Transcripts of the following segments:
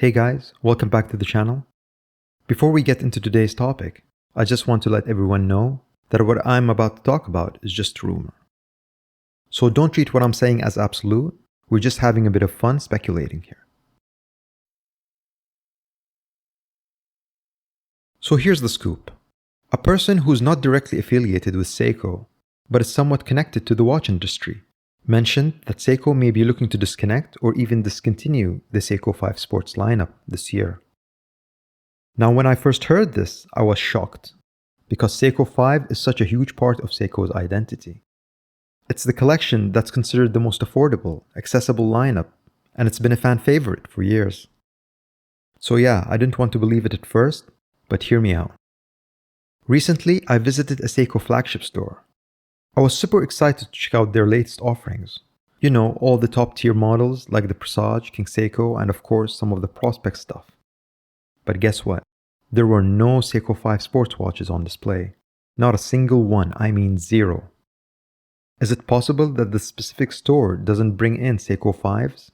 Hey guys, welcome back to the channel. Before we get into today's topic, I just want to let everyone know that what I'm about to talk about is just a rumor. So don't treat what I'm saying as absolute, we're just having a bit of fun speculating here. So here's the scoop. A person who's not directly affiliated with Seiko, but is somewhat connected to the watch industry, mentioned that Seiko may be looking to disconnect or even discontinue the Seiko 5 Sports lineup this year. Now, when I first heard this, I was shocked, because Seiko 5 is such a huge part of Seiko's identity. It's the collection that's considered the most affordable, accessible lineup, and it's been a fan favorite for years. So yeah, I didn't want to believe it at first, but hear me out. Recently, I visited a Seiko flagship store. I was super excited to check out their latest offerings. You know, all the top tier models like the Presage, King Seiko, and of course some of the Prospect stuff. But guess what? There were no Seiko 5 sports watches on display. Not a single one, I mean zero. Is it possible that the specific store doesn't bring in Seiko 5s?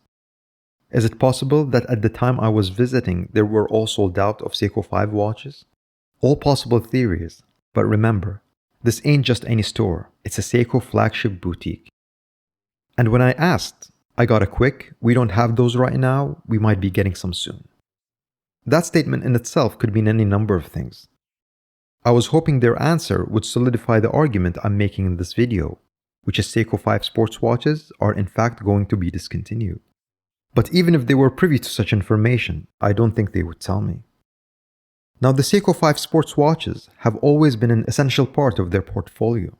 Is it possible that at the time I was visiting there were all sold out of Seiko 5 watches? All possible theories, but remember, this ain't just any store, it's a Seiko flagship boutique. And when I asked, I got a quick, "We don't have those right now, we might be getting some soon." That statement in itself could mean any number of things. I was hoping their answer would solidify the argument I'm making in this video, which is Seiko 5 sports watches are in fact going to be discontinued. But even if they were privy to such information, I don't think they would tell me. Now, the Seiko 5 sports watches have always been an essential part of their portfolio.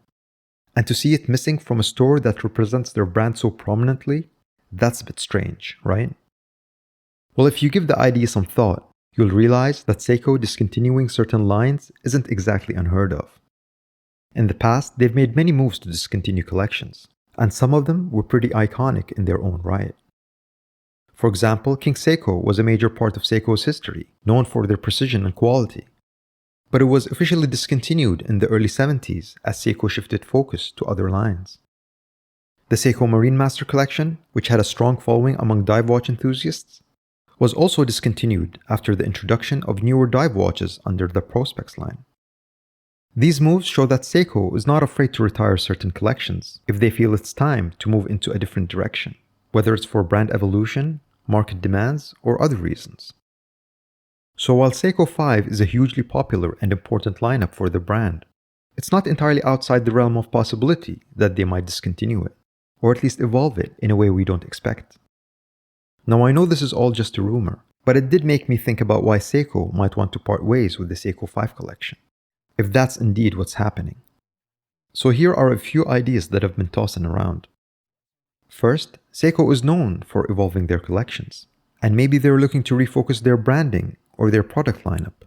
And to see it missing from a store that represents their brand so prominently, that's a bit strange, right? Well, if you give the idea some thought, you'll realize that Seiko discontinuing certain lines isn't exactly unheard of. In the past, they've made many moves to discontinue collections, and some of them were pretty iconic in their own right. For example, King Seiko was a major part of Seiko's history, known for their precision and quality. But it was officially discontinued in the early 70s as Seiko shifted focus to other lines. The Seiko Marine Master collection, which had a strong following among dive watch enthusiasts, was also discontinued after the introduction of newer dive watches under the Prospects line. These moves show that Seiko is not afraid to retire certain collections if they feel it's time to move into a different direction, whether it's for brand evolution, market demands, or other reasons. So while Seiko 5 is a hugely popular and important lineup for the brand, it's not entirely outside the realm of possibility that they might discontinue it, or at least evolve it in a way we don't expect. Now, I know this is all just a rumor, but it did make me think about why Seiko might want to part ways with the Seiko 5 collection, if that's indeed what's happening. So here are a few ideas that have been tossing around. First, Seiko is known for evolving their collections, and maybe they're looking to refocus their branding or their product lineup.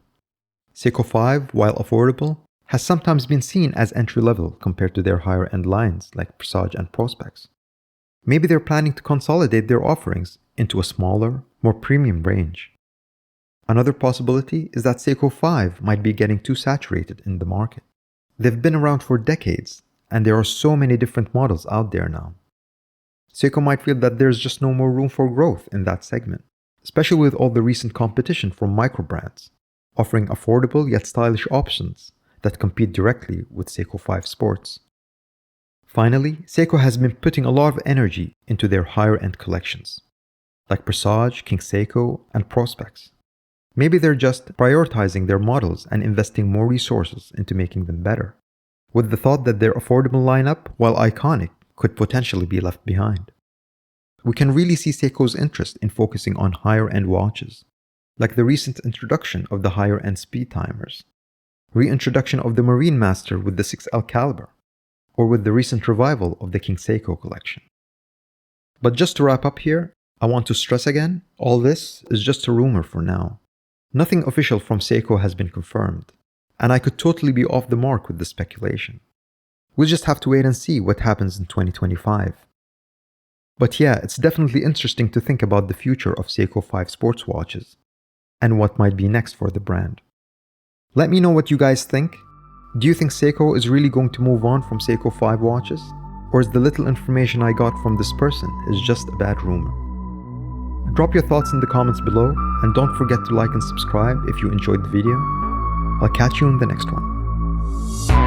Seiko 5, while affordable, has sometimes been seen as entry-level compared to their higher-end lines like Presage and Prospects. Maybe they're planning to consolidate their offerings into a smaller, more premium range. Another possibility is that Seiko 5 might be getting too saturated in the market. They've been around for decades, and there are so many different models out there now. Seiko might feel that there's just no more room for growth in that segment, especially with all the recent competition from micro-brands, offering affordable yet stylish options that compete directly with Seiko 5 Sports. Finally, Seiko has been putting a lot of energy into their higher-end collections, like Presage, King Seiko, and Prospects. Maybe they're just prioritizing their models and investing more resources into making them better, with the thought that their affordable lineup, while iconic, could potentially be left behind. We can really see Seiko's interest in focusing on higher-end watches, like the recent introduction of the higher-end speed timers, reintroduction of the Marine Master with the 6L caliber, or with the recent revival of the King Seiko collection. But just to wrap up here, I want to stress again, all this is just a rumor for now. Nothing official from Seiko has been confirmed, and I could totally be off the mark with the speculation. We'll just have to wait and see what happens in 2025. But yeah, it's definitely interesting to think about the future of Seiko 5 sports watches, and what might be next for the brand. Let me know what you guys think. Do you think Seiko is really going to move on from Seiko 5 watches? Or is the little information I got from this person is just a bad rumor? Drop your thoughts in the comments below, and don't forget to like and subscribe if you enjoyed the video. I'll catch you in the next one.